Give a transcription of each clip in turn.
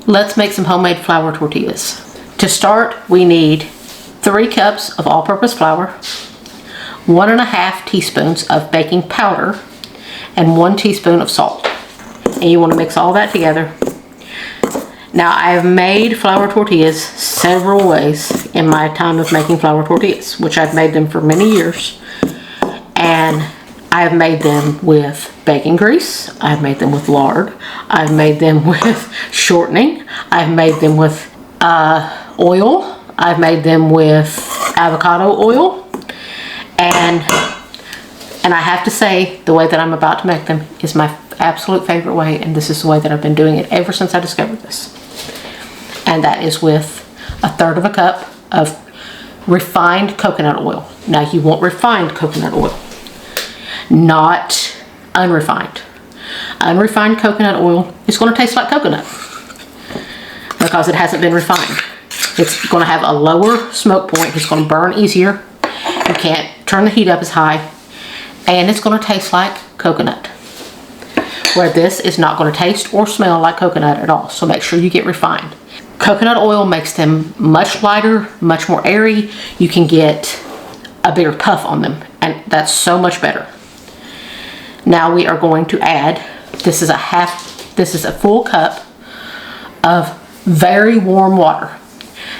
Let's make some homemade flour tortillas. To start, we need 3 cups of all-purpose flour, 1.5 teaspoons of baking powder, and 1 teaspoon of salt. And you want to mix all that together. Now, I have made flour tortillas several ways in my time of making flour tortillas, which I've made them for many years. And I have made them with bacon grease, I've made them with lard, I've made them with shortening, I've made them with oil, I've made them with avocado oil, and I have to say, the way that I'm about to make them is my absolute favorite way, and this is the way that I've been doing it ever since I discovered this. And that is with 1/3 cup of refined coconut oil. Now, you want refined coconut oil, not unrefined. Unrefined coconut oil is going to taste like coconut because it hasn't been refined. It's going to have a lower smoke point. It's going to burn easier. You can't turn the heat up as high. And it's going to taste like coconut. Where this is not going to taste or smell like coconut at all. So make sure you get refined. Coconut oil makes them much lighter, much more airy. You can get a bigger puff on them. And that's so much better. Now we are going to add, this is a full cup of very warm water.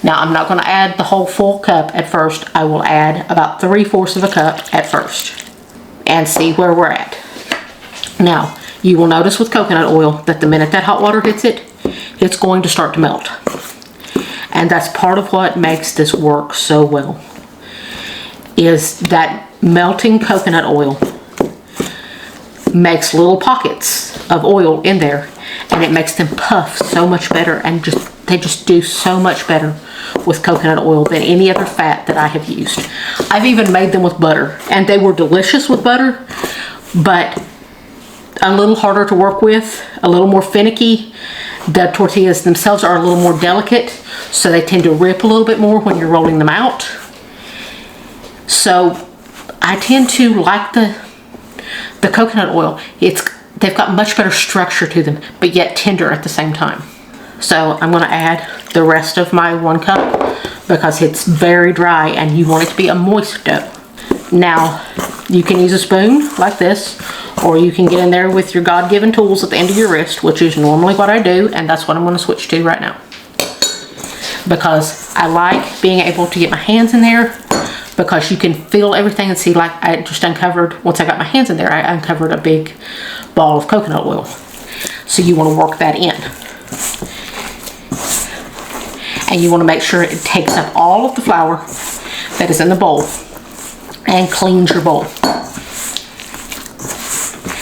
Now, I'm not going to add the whole full cup at first. I will add about 3/4 of a cup at first and see where we're at. Now, you will notice with coconut oil that the minute that hot water hits it, it's going to start to melt. And that's part of what makes this work so well, is that melting coconut oil makes little pockets of oil in there, and it makes them puff so much better, and they just do so much better with coconut oil than any other fat that I have used. I've even made them with butter, and they were delicious with butter, but a little harder to work with, a little more finicky. The tortillas themselves are a little more delicate, so they tend to rip a little bit more when you're rolling them out. So I tend to like the coconut oil. They've got much better structure to them, but yet tender at the same time. So I'm going to add the rest of my 1 cup because it's very dry and you want it to be a moist dough. Now, you can use a spoon like this, or you can get in there with your God-given tools at the end of your wrist, which is normally what I do, and that's what I'm going to switch to right now. Because I like being able to get my hands in there, because you can feel everything and see, like I just uncovered, once I got my hands in there, I uncovered a big ball of coconut oil. So you want to work that in. And you want to make sure it takes up all of the flour that is in the bowl and cleans your bowl.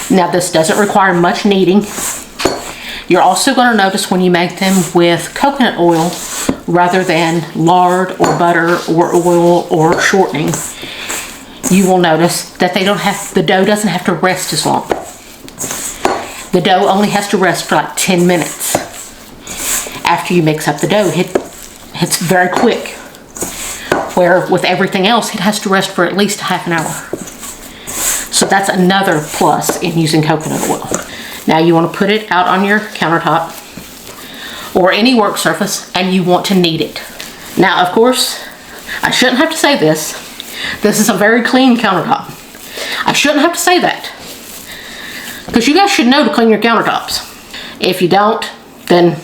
Now, this doesn't require much kneading. You're also going to notice when you make them with coconut oil rather than lard or butter or oil or shortening, you will notice that the dough doesn't have to rest as long. The dough only has to rest for like 10 minutes. After you mix up the dough, it's very quick. Where with everything else, it has to rest for at least half an hour. So that's another plus in using coconut oil. Now you want to put it out on your countertop or any work surface, and you want to knead it. Now, of course, I shouldn't have to say this. This is a very clean countertop. I shouldn't have to say that, because you guys should know to clean your countertops. If you don't, then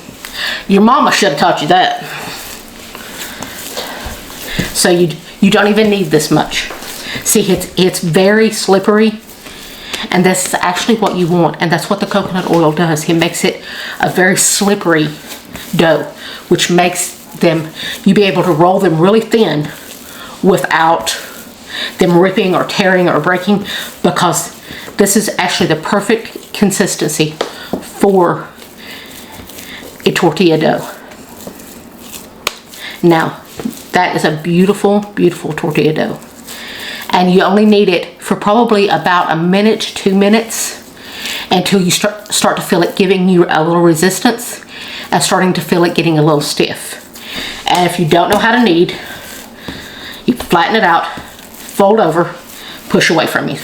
your mama should have taught you that. So you don't even need this much. See, it's very slippery, and that's actually what you want, and that's what the coconut oil does. It makes it a very slippery dough, which makes you be able to roll them really thin without them ripping or tearing or breaking, because this is actually the perfect consistency for a tortilla dough. Now, that is a beautiful, beautiful tortilla dough. And you only need it for probably about 1 minute to 2 minutes until you start to feel it giving you a little resistance and starting to feel it getting a little stiff. And if you don't know how to knead, you flatten it out, fold over, push away from you.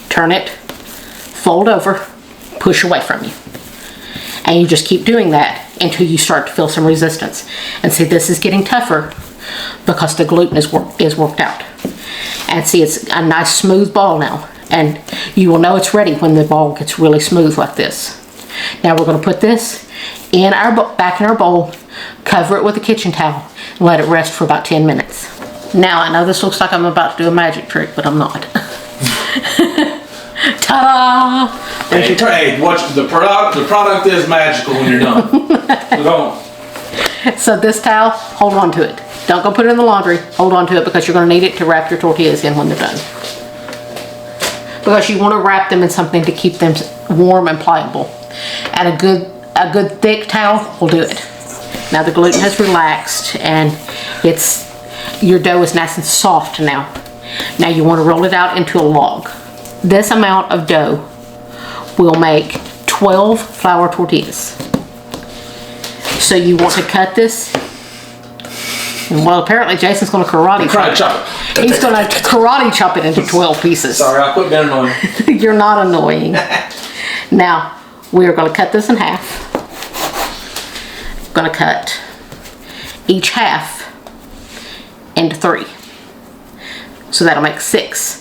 Turn it, fold over, push away from you. And you just keep doing that until you start to feel some resistance. And see, this is getting tougher because the gluten is worked out. And see, it's a nice smooth ball now. And you will know it's ready when the ball gets really smooth like this. Now we're going to put this in back in our bowl, cover it with a kitchen towel, and let it rest for about 10 minutes. Now I know this looks like I'm about to do a magic trick, but I'm not. Ta-da! Hey, watch the product. The product is magical when you're done. So don't. So this towel, hold on to it. Don't go put it in the laundry. Hold on to it because you're going to need it to wrap your tortillas in when they're done. Because you want to wrap them in something to keep them warm and pliable. And a good thick towel will do it. Now the gluten has relaxed and your dough is nice and soft now. Now you want to roll it out into a log. This amount of dough will make 12 flour tortillas. So you want to cut this. Well, apparently Jason's going to karate chop it. He's going to karate chop it into 12 pieces. Sorry, I quit being annoying. You're not annoying. Now, we're going to cut this in half. I'm going to cut each half into 3. So that'll make 6.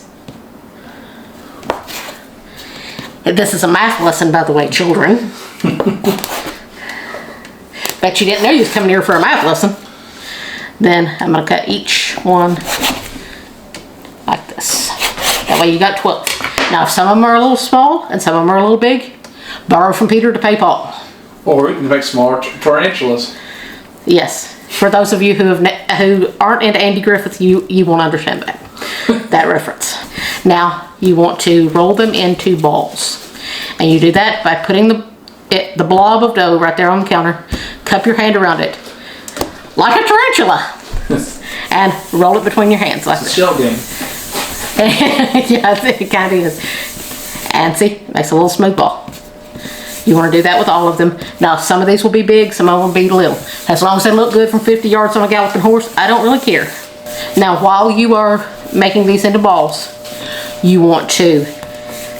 This is a math lesson, by the way, children. Bet you didn't know you was coming here for a math lesson. Then I'm going to cut each one like this. That way you got 12. Now, if some of them are a little small and some of them are a little big, borrow from Peter to pay Paul. Or you can make small tarantulas. Yes. For those of you who aren't into Andy Griffith, you won't understand that reference. Now, you want to roll them into balls. And you do that by putting the blob of dough right there on the counter. Cup your hand around it. Like a tarantula. And roll it between your hands like this. Shell game. Yeah, it kind of is. And see, it makes a little smooth ball. You want to do that with all of them. Now, some of these will be big, some of them will be little. As long as they look good from 50 yards on a galloping horse, I don't really care. Now, while you are making these into balls, you want to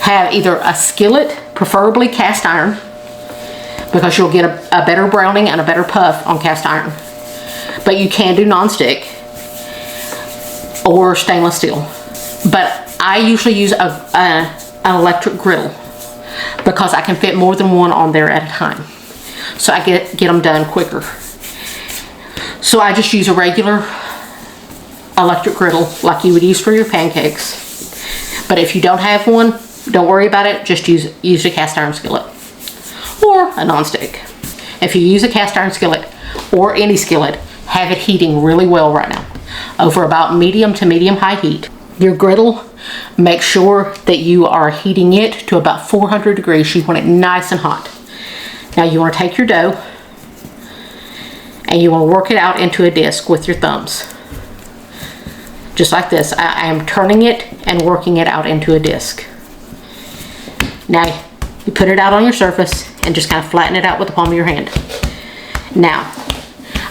have either a skillet, preferably cast iron, because you'll get a better browning and a better puff on cast iron. But you can do non-stick or stainless steel. But I usually use an electric griddle because I can fit more than one on there at a time. So I get them done quicker. So I just use a regular electric griddle like you would use for your pancakes. But if you don't have one, don't worry about it. Just use a cast iron skillet or a non-stick. If you use a cast iron skillet or any skillet, have it heating really well right now over about medium to medium high heat. Your griddle, make sure that you are heating it to about 400 degrees. You want it nice and hot. Now you want to take your dough and you want to work it out into a disc with your thumbs. Just like this. I am turning it and working it out into a disc. Now you put it out on your surface and just kind of flatten it out with the palm of your hand. Now,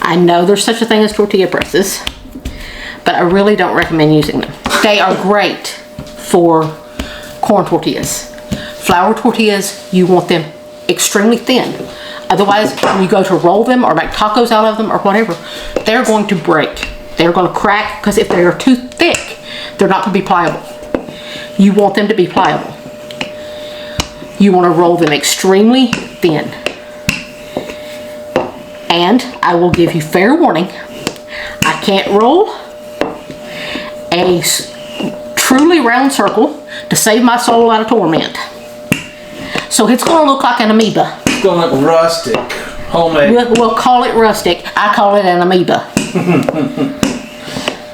I know there's such a thing as tortilla presses, but I really don't recommend using them. They are great for corn tortillas. Flour tortillas, you want them extremely thin. Otherwise, when you go to roll them or make tacos out of them or whatever, they're going to break. They're going to crack because if they are too thick, they're not going to be pliable. You want them to be pliable. You want to roll them extremely thin. And I will give you fair warning, I can't roll a truly round circle to save my soul out of torment. So it's going to look like an amoeba. It's going to look rustic. Homemade. We'll call it rustic. I call it an amoeba.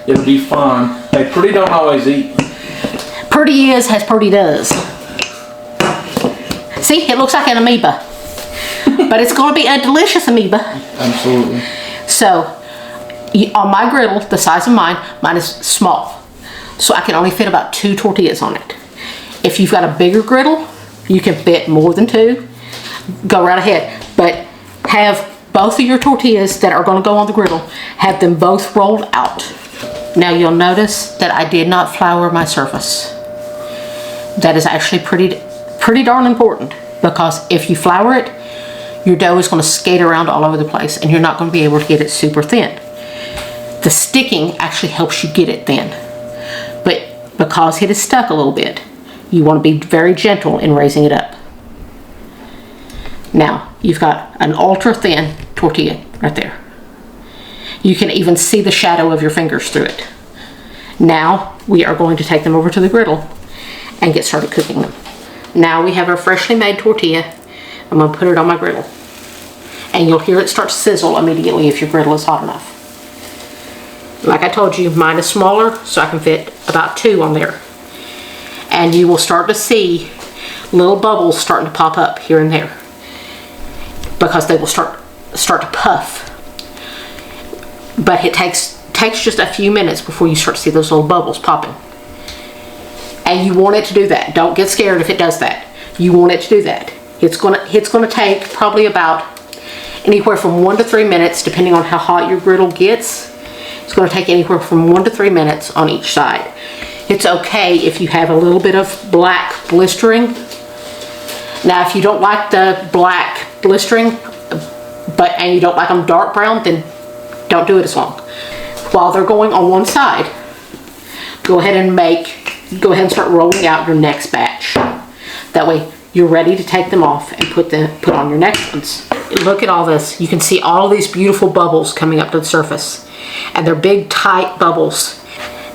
It'll be fun. Hey, pretty don't always eat. Pretty is as pretty does. See, it looks like an amoeba. But it's going to be a delicious amoeba. Absolutely. So, on my griddle, the size of mine is small. So I can only fit about 2 tortillas on it. If you've got a bigger griddle, you can fit more than 2. Go right ahead. But have both of your tortillas that are going to go on the griddle, have them both rolled out. Now you'll notice that I did not flour my surface. That is actually pretty darn important, because if you flour it, your dough is going to skate around all over the place and you're not going to be able to get it super thin. The sticking actually helps you get it thin. But because it is stuck a little bit, you want to be very gentle in raising it up. Now, you've got an ultra thin tortilla right there. You can even see the shadow of your fingers through it. Now, we are going to take them over to the griddle and get started cooking them. Now we have our freshly made tortilla. I'm going to put it on my griddle. And you'll hear it start to sizzle immediately if your griddle is hot enough. Like I told you, mine is smaller, so I can fit about 2 on there. And you will start to see little bubbles starting to pop up here and there, because they will start to puff. But it takes just a few minutes before you start to see those little bubbles popping. And you want it to do that. Don't get scared if it does that. You want it to do that. It's gonna take probably about anywhere from 1 to 3 minutes, depending on how hot your griddle gets. It's going to take anywhere from 1 to 3 minutes on each side. It's okay if you have a little bit of black blistering. Now, if you don't like the black blistering, and you don't like them dark brown, then don't do it as long. While they're going on one side, go ahead and start rolling out your next batch. That way, you're ready to take them off and put on your next ones. Look at all this. You can see all these beautiful bubbles coming up to the surface. And they're big, tight bubbles.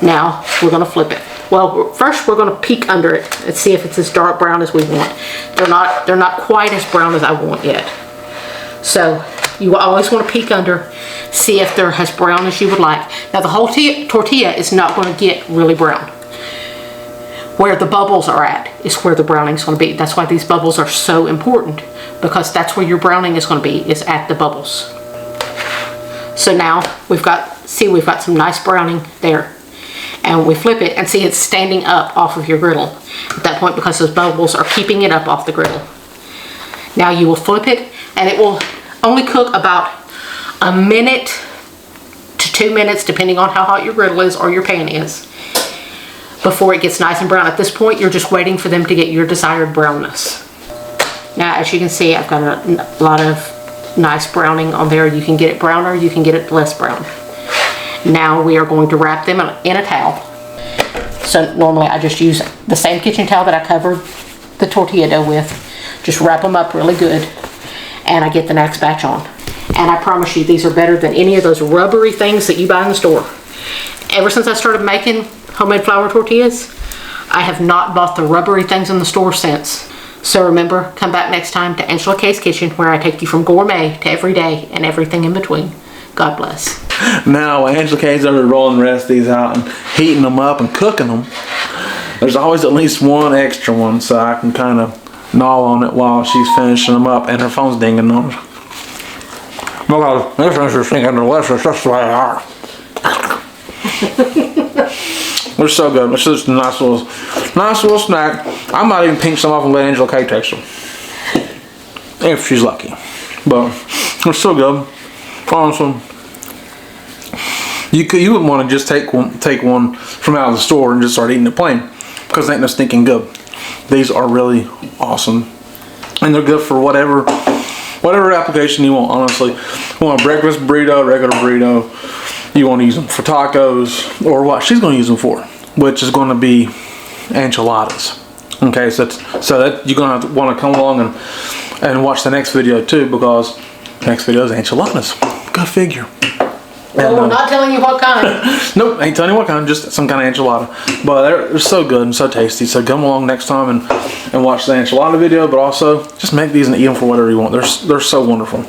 Now, we're going to flip it. Well, first we're going to peek under it and see if it's as dark brown as we want. They're not quite as brown as I want yet. So, you always want to peek under, see if they're as brown as you would like. Now, the whole tortilla is not going to get really brown. Where the bubbles are at is where the browning is going to be. That's why these bubbles are so important, because that's where your browning is going to be, is at the bubbles. So now we've got some nice browning there. And we flip it and see it's standing up off of your griddle at that point, because those bubbles are keeping it up off the griddle. Now you will flip it, and it will only cook about 1 minute to 2 minutes, depending on how hot your griddle is or your pan is, before it gets nice and brown. At this point, you're just waiting for them to get your desired brownness. Now, as you can see, I've got a lot of nice browning on there. You can get it browner, you can get it less brown. Now we are going to wrap them in a towel. So normally I just use the same kitchen towel that I covered the tortilla dough with. Just wrap them up really good, and I get the next batch on. And I promise you, these are better than any of those rubbery things that you buy in the store. Ever since I started making homemade flour tortillas, I have not bought the rubbery things in the store since. So remember, come back next time to Angela K's Kitchen, where I take you from gourmet to everyday and everything in between. God bless. Now, when Angela K's over rolling the rest of these out and heating them up and cooking them, there's always at least one extra one, so I can kind of gnaw on it while she's finishing them up, and her phone's dinging on her. Because this one's just thinking the less, it's just the way they are. They're so good. It's just a nice little snack. I might even pinch some off and let Angela K taste them, if she's lucky. But they're so good. Honestly, you wouldn't want to just take one from out of the store and just start eating it plain, because they ain't no stinking good. These are really awesome, and they're good for whatever application you want. Honestly, you want a breakfast burrito, regular burrito, you want to use them for tacos, or what she's going to use them for, which is going to be enchiladas. Okay, so that you're going to want to come along and watch the next video too, because the next video is enchiladas. Go figure. Well, we're not telling you what kind. Nope, ain't telling you what kind, just some kind of enchilada. But they're so good and so tasty. So come along next time and watch the enchilada video, but also just make these and eat them for whatever you want. They're so wonderful.